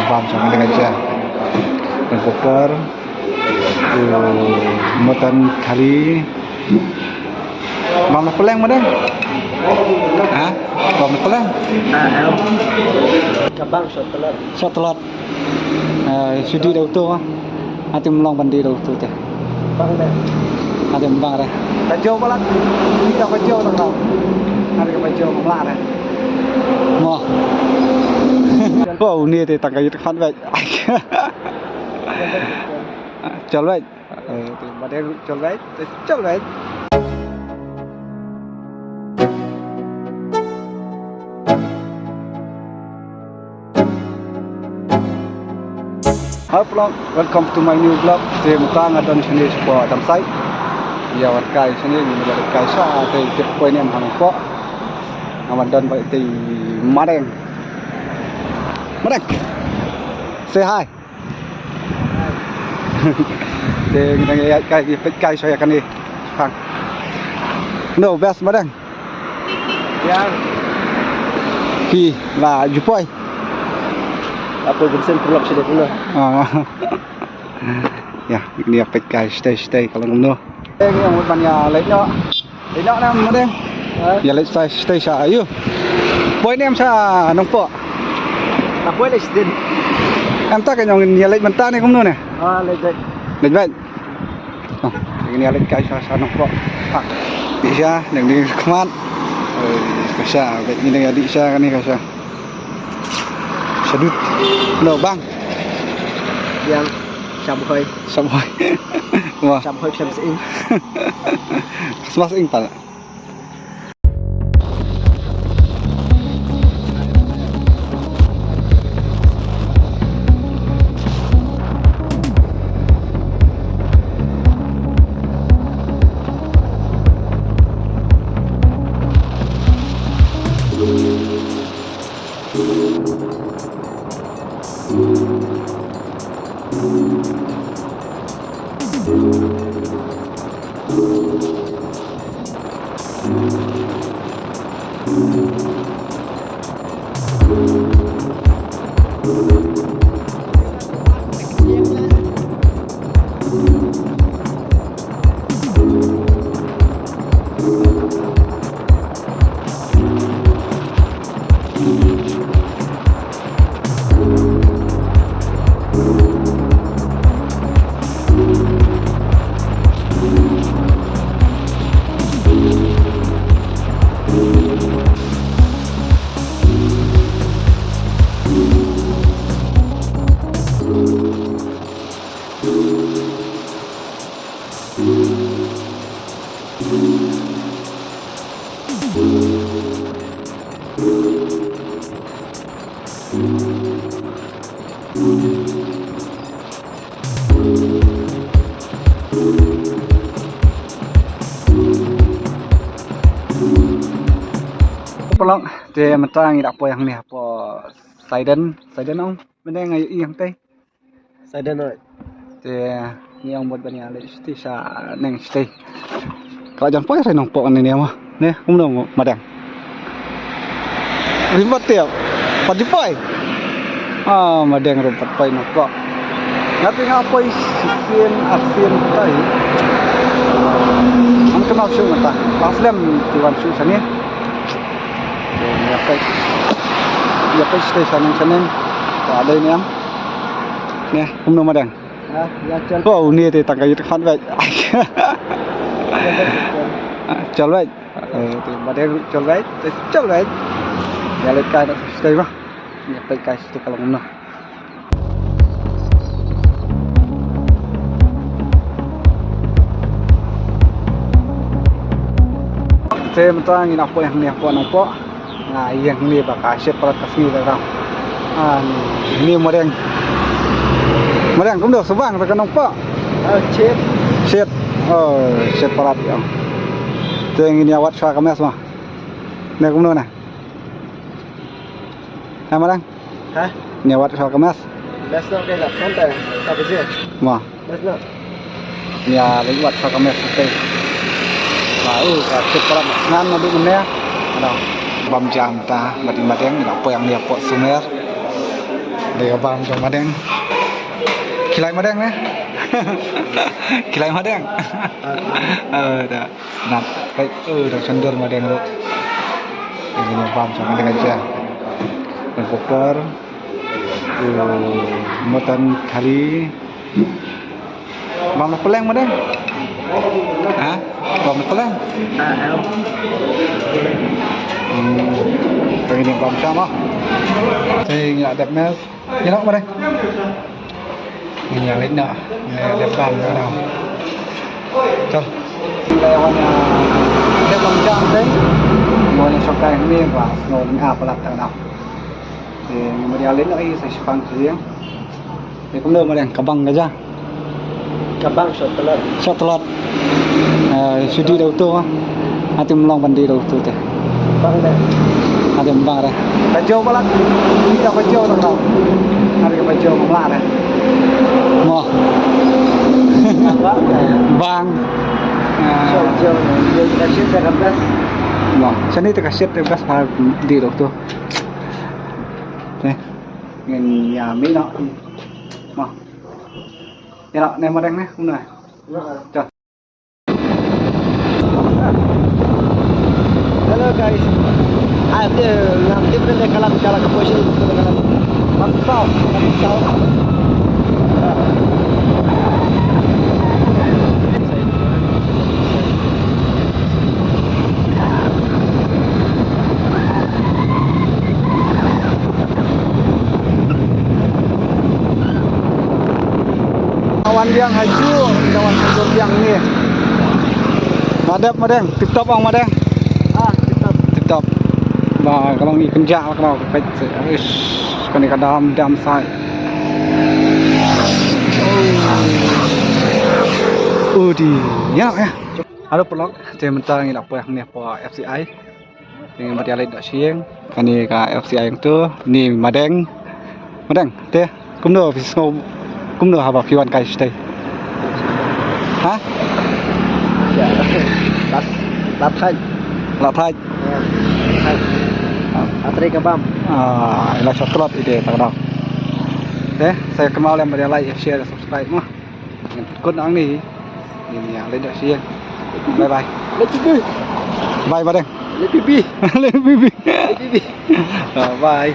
bam sama dengan aja dan koper muatan kali bam peleng mana ah bam peleng cabang shot telur sudi đầu tư hati melong bandi đầu tư teh bang deh hati bang deh kacau balat tidak kacau tak hari kacau melak deh mau oh ni thì tặng cái khăn vậy chọn vậy thì mà đây chọn vậy Hi vlog, welcome to my new vlog. Thì một ta ngadon sini sebuah campsite. Ya warkai sini menjadi kaisa thì tiếp quay nem hàng po. Ngadon vậy thì Madeng. Madeng. Say hi. Thì nang kai saya kan ni. Hang. No best Madeng. ya Ki là Jupoi. apa bensin vlog sudah pula Ya, ini apa guys, stay kalau ngono. Ini yang banyak lekno nam Madeng. Ya let stay sa ayo. Boy nem sa nong po. tak boleh sedin Em ta cái nyong ya let mentah ni ngono ne. lejek Let baik. Oh, ini ya let guys sa nong po. Bisa nang ni kemat. Kasa, ini adik saya kan ni kasa. Sedut. No bang. yang sampai Wah. sampai sampai Mas ing pala. Pelong dia mentang tidak apa yang ni apa Saiden ong benda ngayu yang teh saya dah nak dia ni yang buat banyak le sti sa neng sti kalau jangan pakai saya nongpok ni mah ni dong Madang rimbat tiap padipai Madang rimbat pai nongpok ngati ngapa isian asin tai ang kenal syu mata laflem tuan syu sani ya pe stay sana ada ini am nih Madang ya chal oh ni thì tặng cái khăn vậy chal vậy thì mà đây chal vậy ya let kai stay mah ya pe kai stay kalau ngono saya mentang ini apa yang ni apa nampak nah yang ni bakal siap pelat kasih dah ini Madang cũng được số vàng rồi con ông po chết chết chết pelat ya tu yang ini awat sah kames mah ni cũng này Madang hah ni awat sah kames best nak dia nak santai apa je mah best nak ni awat sah kames tu baru chết pelat ngan nabi mana ada bam jam ta Madang ni apa yang dia po sumer Để abang trong Madeng. Kilai Madeng ya. Kilai Madeng. Dah. Nak baik dah sender Madeng lu. Ini abang trong Madeng aja. Berpokor. Mutan kali. Bang nak peleng Madeng. Hah? Bang nak peleng? Ini bang sama. Thì nhà đẹp nữa, như nó đây, nhà lên nợ, đẹp bàn nữa nào, cho, đây là đẹp bằng trăm đấy, ngồi trong shop đây miếng và ngồi mình áp vào tầng nào, thì mình đeo lên nó ấy sẽ phăng riêng, thì cũng được mà đèn cả bằng cái ra, Kabang shot telat. Sudi đầu tư không, hati melong bandi đầu tư thế. Bang deh. Ada bang dah. Baju malah. Ini dah baju tak tahu. Ada baju malah dah. Mau. Bang. Jauh. Dia kasih saya belas. Mau. Sini tu kasih tu belas hal di doktor. Ni. Ngin ya mi nak. Mau. Ya nak ni madang ni, mana? Jom. Hello guys. Ada nanti boleh kalau ke posisi kalau maksau. Kawan yang haju, kawan haju yang ni. Madeng, tip top ang madeng. Tip top. Bah, kalau ni kenjak kalau kait, ish, kani kadam sai. Di, ya. Halo pelok, saya mentang ni apa yang ni apa FCI. Yang berdialek dak siang, kani ka FCI yang tu, ni madeng, teh, kumno fisngau. Cũng được vào khi ăn cay stay. Hả? Ya. Lát thay. Atri kebam. Là chocolate ide tak dah. Saya kenal yang berdia like, share, subscribe mah. Ikut nang ni. Ini yang lain dah share. Bye bye. Bye bye. Let pipi. Bye.